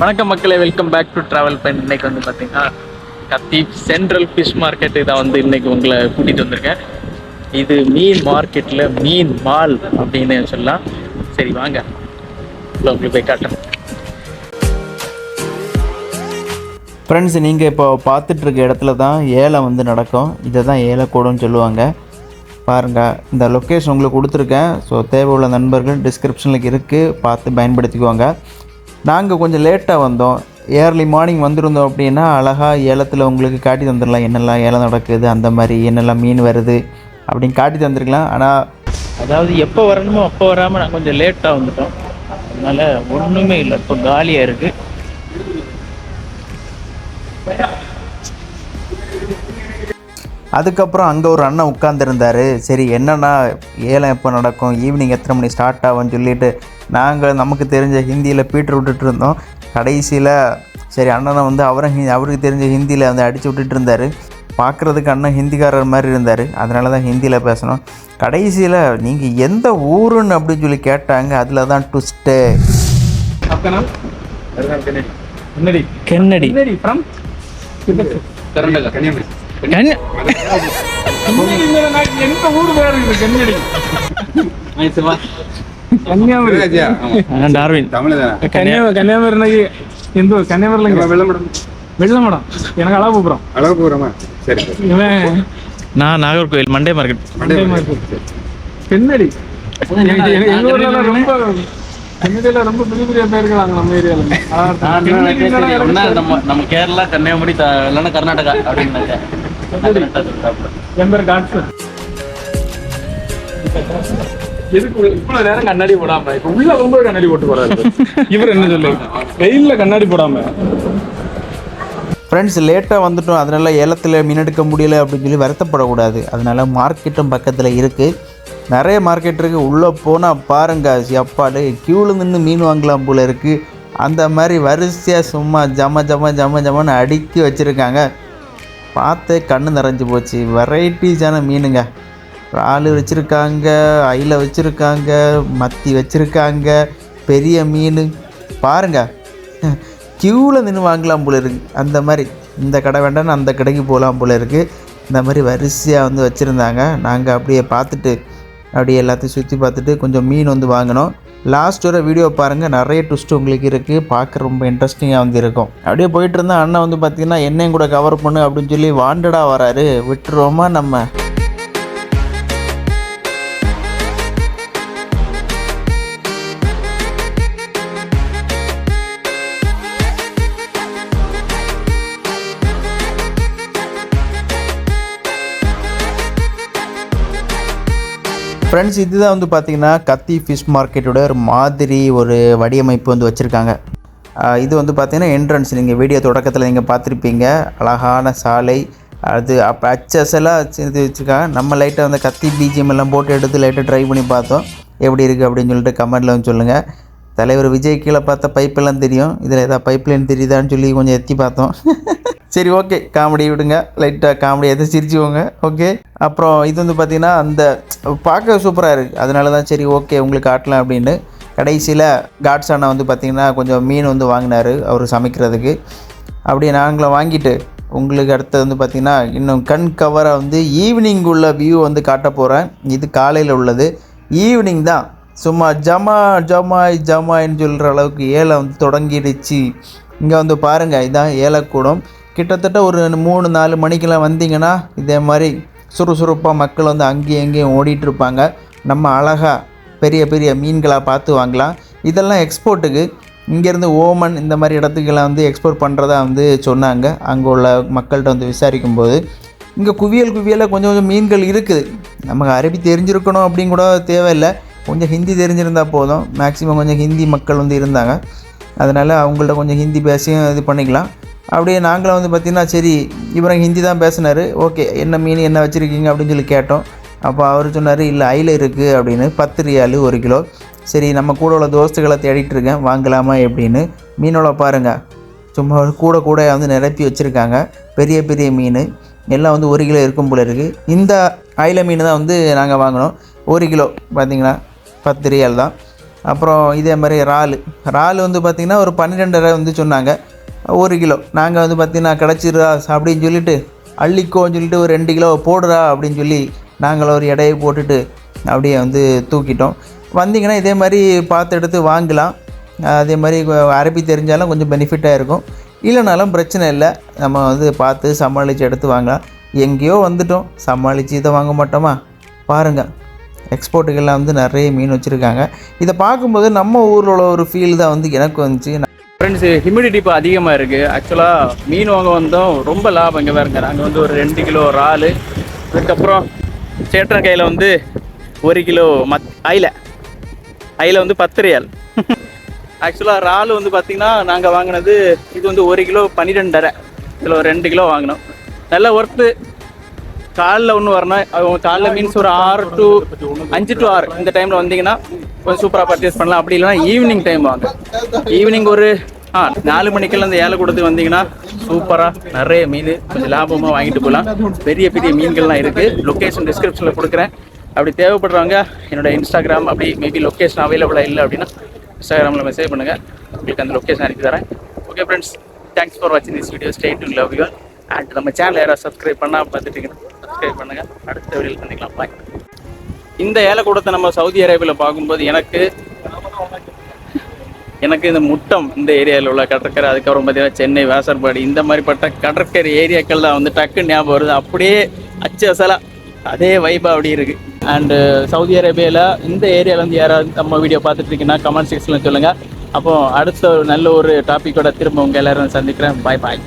வணக்கம் மக்களே, welcome back to travel pen. இன்னைக்கு வந்து பார்த்தீங்கன்னா கத்தி சென்ட்ரல் ஃபிஷ் மார்க்கெட்டு தான் வந்து இன்னைக்கு உங்களை கூட்டிகிட்டு வந்திருக்கேன். இது மீன் மார்க்கெட்டில் மீன் மால் அப்படின்னு சொல்லலாம். சரி வாங்க உங்களுக்கு போய் காட்டுறேன். ஃப்ரெண்ட்ஸ், நீங்கள் இப்போ பார்த்துட்ருக்க இடத்துல தான் ஏலம் வந்து நடக்கும். இதை தான் ஏலக்கூடன்னு சொல்லுவாங்க. பாருங்கள், இந்த லொக்கேஷன் உங்களுக்கு கொடுத்துருக்கேன். ஸோ தேவை உள்ள நண்பர்கள் டிஸ்கிரிப்ஷனில் இருக்குது, பார்த்து பயன்படுத்திக்குவாங்க. நாங்கள் கொஞ்சம் லேட்டாக வந்தோம். ஏர்லி மார்னிங் வந்திருந்தோம் அப்படின்னா அழகாக ஏலத்தில் உங்களுக்கு காட்டி தந்துடலாம். என்னெல்லாம் ஏலம் நடக்குது, அந்த மாதிரி என்னெல்லாம் மீன் வருது அப்படின்னு காட்டி தந்துருக்கலாம். ஆனால் அதாவது எப்போ வரணுமோ அப்போ வராமல் நாங்கள் கொஞ்சம் லேட்டாக வந்துட்டோம். அதனால் ஒன்றுமே இல்லை, இப்போ காலியாக இருக்குது. அதுக்கப்புறம் அங்கே ஒரு அண்ணன் உட்காந்துருந்தார். சரி என்னென்னா ஏலம் எப்போ நடக்கும், ஈவினிங் எத்தனை மணி ஸ்டார்ட் ஆகும்னு சொல்லிட்டு நாங்கள் நமக்கு தெரிஞ்ச ஹிந்தியில் பீட்டர் விட்டுட்டு இருந்தோம். கடைசியில் சரி அண்ணனை வந்து அவருக்கு தெரிஞ்ச ஹிந்தியில் வந்து அடித்து விட்டுட்டு இருந்தார். பார்க்குறதுக்கு அண்ணன் ஹிந்திக்காரர் மாதிரி இருந்தார். அதனால தான் ஹிந்தியில் பேசணும். கடைசியில் நீங்கள் எந்த ஊருன்னு அப்படின்னு சொல்லி கேட்டாங்க. அதில் தான் ட்விஸ்ட்டு. கன்னடி ஃப்ரம் கன்னியாகுமரி எந்த கன்னியாகுமரியில் வெள்ளமடம். எனக்கு அழகுபுரம். சரி, நான் நாகர்கோவில் மண்டே மார்க்கெட். கன்னடி எங்க ஊர்ல ரொம்ப கன்னடியில ரொம்ப பெரிய பெரிய பேர்களாங்க நம்ம ஏரியாவில். நம்ம கேரளா, கன்னியாகுமரி, இல்லைன்னா கர்நாடகா அப்படின்னாங்க. என் பேர் காட்ஸ். எதுக்கு இவ்வளவு நேரம் கண்ணாடி போடாம இப்ப உள்ள ரொம்ப கண்ணாடி போட்டு போறாரு இவர்? என்ன சொல்லு, வெயில்ல கண்ணாடி போடாம. ஃப்ரெண்ட்ஸ், லேட்டாக வந்துட்டோம். அதனால் ஏலத்தில் மீன் எடுக்க முடியல அப்படின்னு சொல்லி வருத்தப்படக்கூடாது. அதனால் மார்க்கெட்டும் பக்கத்தில் இருக்குது. நிறைய மார்க்கெட் இருக்குது. உள்ளே போனால் பாருங்கள், அப்பாடு க்யூவில் நின்று மீன் வாங்கலாம் போல் இருக்குது. அந்த மாதிரி வரிசையாக சும்மா ஜமன்னு அடுக்கி வச்சுருக்காங்க. பார்த்து கண்ணு நிறைஞ்சி போச்சு. வெரைட்டிஸான மீனுங்க. இறால் வச்சுருக்காங்க, அயிலை வச்சுருக்காங்க, மத்தி வச்சுருக்காங்க, பெரிய மீன். பாருங்கள், க்யூவில் நின்று வாங்கலாம் போல இருக்குது. அந்த மாதிரி இந்த கடை வேண்டாம்னு அந்த கடைக்கு போகலாம் போல இருக்குது. இந்த மாதிரி வரிசையாக வந்து வச்சுருந்தாங்க. நாங்கள் அப்படியே பார்த்துட்டு அப்படியே எல்லாத்தையும் சுற்றி பார்த்துட்டு கொஞ்சம் மீன் வந்து வாங்கினோம். லாஸ்ட் வர வீடியோ பாருங்கள், நிறைய ட்விஸ்ட் உங்களுக்கு இருக்குது. பார்க்க ரொம்ப இன்ட்ரெஸ்டிங்காக வந்து இருக்கும். அப்படியே போயிட்டு இருந்தால் அண்ணன் வந்து பார்த்திங்கன்னா என்னையும் கூட கவர் பண்ணு அப்படின்னு சொல்லி வாண்டடாக வராரு. விட்டுருவோமா நம்ம? ஃப்ரெண்ட்ஸ், இதுதான் வந்து பார்த்திங்கன்னா கத்தி ஃபிஷ் மார்க்கெட்டோட ஒரு மாதிரி ஒரு வடிவமைப்பு வந்து வச்சுருக்காங்க. இது வந்து பார்த்திங்கன்னா என்ட்ரன்ஸ். நீங்கள் வீடியோ தொடக்கத்தில் நீங்கள் பார்த்துருப்பீங்க. அழகான சாலை, அது அப்போ அச்சஸெல்லாம் இது வச்சுருக்காங்க. நம்ம லைட்டாக வந்து கத்தி பிஜிஎம் எல்லாம் போட்டு எடுத்து லைட்டாக ட்ரை பண்ணி பார்த்தோம். எப்படி இருக்குது அப்படின்னு சொல்லிட்டு கமெண்டில் வந்து சொல்லுங்கள். தலைவர் விஜய் கீழே பார்த்தா பைப்பெல்லாம் தெரியும். இதில் ஏதாவது பைப்லைன் தெரியுதான்னு சொல்லி கொஞ்சம் எத்தி பார்த்தோம். சரி, ஓகே, காமெடி விடுங்க. லைட்டாக காமெடி எதை சிரிச்சுவோங்க. ஓகே. அப்புறம் இது வந்து பார்த்திங்கன்னா அந்த பார்க்க சூப்பராக இருக்குது. அதனால தான் சரி ஓகே உங்களுக்கு காட்டலாம் அப்படின்னு. கடைசியில் காட்ஸ் அண்ணா வந்து பார்த்திங்கன்னா கொஞ்சம் மீன் வந்து வாங்கினார் அவர் சமைக்கிறதுக்கு. அப்படியே நாங்களும் வாங்கிட்டு உங்களுக்கு அடுத்தது வந்து பார்த்திங்கன்னா இன்னும் கண் கவராக வந்து ஈவினிங் உள்ள வியூ வந்து காட்ட போகிறேன். இது காலையில் உள்ளது. ஈவினிங் தான் சும்மா ஜமாயின்னு சொல்கிற அளவுக்கு ஏலம் வந்து தொடங்கிடுச்சு. இங்கே வந்து பாருங்கள், இதுதான் ஏலக்கூடம். கிட்டத்தட்ட ஒரு 3-4 மணிக்கெல்லாம் வந்தீங்கன்னா இதே மாதிரி சுறுசுறுப்பாக மக்கள் வந்து அங்கேயும் எங்கேயும் ஓடிட்டுருப்பாங்க. நம்ம அழகாக பெரிய பெரிய மீன்களாக பார்த்து வாங்கலாம். இதெல்லாம் எக்ஸ்போர்ட்டுக்கு இங்கேருந்து ஓமன் இந்த மாதிரி இடத்துக்கெல்லாம் வந்து எக்ஸ்போர்ட் பண்ணுறதா வந்து சொன்னாங்க. அங்கே உள்ள மக்கள்கிட்ட வந்து விசாரிக்கும்போது இங்கே குவியலாக கொஞ்சம் மீன்கள் இருக்குது. நமக்கு அரபி தெரிஞ்சிருக்கணும் அப்படின்னு கூட தேவையில்லை, கொஞ்சம் ஹிந்தி தெரிஞ்சிருந்தால் போதும். மேக்ஸிமம் கொஞ்சம் ஹிந்தி மக்கள் வந்து இருந்தாங்க. அதனால் அவங்கள்ட்ட கொஞ்சம் ஹிந்தி பேசியும் இது பண்ணிக்கலாம். அப்படியே நாங்களும் வந்து பார்த்திங்கன்னா சரி இவரும் ஹிந்தி தான் பேசினார். ஓகே, என்ன மீன் என்ன வச்சுருக்கீங்க அப்படின்னு சொல்லி கேட்டோம். அப்போ அவர் சொன்னார், இல்லை அயிலை இருக்குது அப்படின்னு. 10 ரியாலு 1 கிலோ. சரி, நம்ம கூட உள்ள தோஸ்துகளை தேடிட்டு இருக்கேன், வாங்கலாமா எப்படின்னு. மீனோட பாருங்கள், சும்மா கூட வந்து நிரப்பி வச்சுருக்காங்க. பெரிய பெரிய மீன் எல்லாம் வந்து 1 கிலோ இருக்கும் போல இருக்குது. இந்த அயிலை மீன் தான் வந்து நாங்கள் வாங்கினோம். 1 கிலோ பார்த்திங்கன்னா 10 ரியால் தான். அப்புறம் இதே மாதிரி இறால் வந்து பார்த்திங்கன்னா ஒரு 12.5 வந்து சொன்னாங்க 1 கிலோ. நாங்கள் வந்து பார்த்திங்கன்னா கிடச்சிடுறா அப்படின்னு சொல்லிட்டு அள்ளிக்கோன்னு சொல்லிட்டு ஒரு 2 கிலோ போடுறா அப்படின்னு சொல்லி நாங்கள் ஒரு எடையை போட்டுட்டு அப்படியே வந்து தூக்கிட்டோம். வந்தீங்கன்னா இதே மாதிரி பார்த்து எடுத்து வாங்கலாம். அதே மாதிரி அரபி தெரிஞ்சாலும் கொஞ்சம் பெனிஃபிட்டாக இருக்கும், இல்லைனாலும் பிரச்சனை இல்லை. நம்ம வந்து பார்த்து சமாளித்து எடுத்து வாங்கலாம். எங்கேயோ வந்துட்டோம், சமாளித்து இதை வாங்க மாட்டோமா? பாருங்கள், எக்ஸ்போர்ட்டுக்கெல்லாம் வந்து நிறைய மீன் வச்சுருக்காங்க. இதை பார்க்கும்போது நம்ம ஊரில் உள்ள ஒரு ஃபீல் தான் வந்து எனக்கு வந்துச்சு. ஃப்ரெண்ட்ஸ், ஹியூமிடிட்டி இப்போ அதிகமாக இருக்குது. ஆக்சுவலாக மீன் வாங்க வந்தோம், ரொம்ப லாபம். இங்கே பாருங்க, நாங்கள் வந்து ஒரு 2 கிலோ இறால், அதுக்கப்புறம் சேட்டர் கையில் வந்து 1 கிலோ ஐல வந்து 10 ரியால். ஆக்சுவலாக இறால் வந்து பார்த்திங்கன்னா நாங்கள் வாங்கினது இது வந்து 1 கிலோ 12.5, இதில் ஒரு 2 கிலோ வாங்கினோம். நல்ல ஒர்த்து. காலைல ஒன்று வரணும், அவங்க காலைல மீன்ஸ் ஒரு 5 to 6 இந்த டைமில் வந்தீங்கன்னா கொஞ்சம் சூப்பராக பர்ச்சேஸ் பண்ணலாம். அப்படி இல்லைனா ஈவினிங் டைம் வாங்க. ஈவினிங் ஒரு 4 மணிக்கெல்லாம் இந்த ஏழை கொடுத்து வந்தீங்கன்னா சூப்பராக நிறைய மீன் கொஞ்சம் லாபமாக வாங்கிட்டு போகலாம். பெரிய பெரிய மீன்கள்லாம் இருக்குது. லொக்கேஷன் டிஸ்கிரிப்ஷனில் கொடுக்குறேன். அப்படி தேவைப்படுறவங்க என்னோடய இன்ஸ்டாகிராம், அப்படி மேபி லொக்கேஷன் அவைலபிளாக இல்லை அப்படின்னா இன்ஸ்டாகிராமில் மெசேஜ் பண்ணுங்கள், உங்களுக்கு அந்த லொக்கேஷன் அனுப்பி தரேன். ஓகே ஃப்ரெண்ட்ஸ், தேங்க்ஸ் ஃபார் வாட்சிங் this video. Stay tune, love you all. And நம்ம சேனல் யாராவது சப்ஸ்கிரைப் பண்ணால் பார்த்துட்டிங்கன்னா சப்ஸ்கிரைப் பண்ணுங்கள். அடுத்த வீடியோவில் சந்திக்கலாம். பாய். இந்த ஏலக்கூடத்தை நம்ம சவுதி அரேபியாவில் பார்க்கும்போது எனக்கு இந்த முட்டம் இந்த ஏரியாவில் உள்ள கடற்கரை, அதுக்கப்புறம் பார்த்தீங்கன்னா சென்னை, வாசர்பாடி, இந்த மாதிரிப்பட்ட கடற்கரை ஏரியாக்கள் தான் வந்து டக்கு ஞாபகம் வருது. அப்படியே அச்சு அசலாக அதே வைப்பாக அப்படி இருக்குது. அண்டு சவுதி அரேபியாவில் இந்த ஏரியாவில் வந்து யாராவது நம்ம வீடியோ பார்த்துட்டு இருக்கீங்கன்னா கமெண்ட் செக்ஷனில் சொல்லுங்கள். அப்போ அடுத்த நல்ல ஒரு டாப்பிக்கோட திரும்ப உங்கள் எல்லாரும் சந்திக்கிறேன். பாய் பாய்.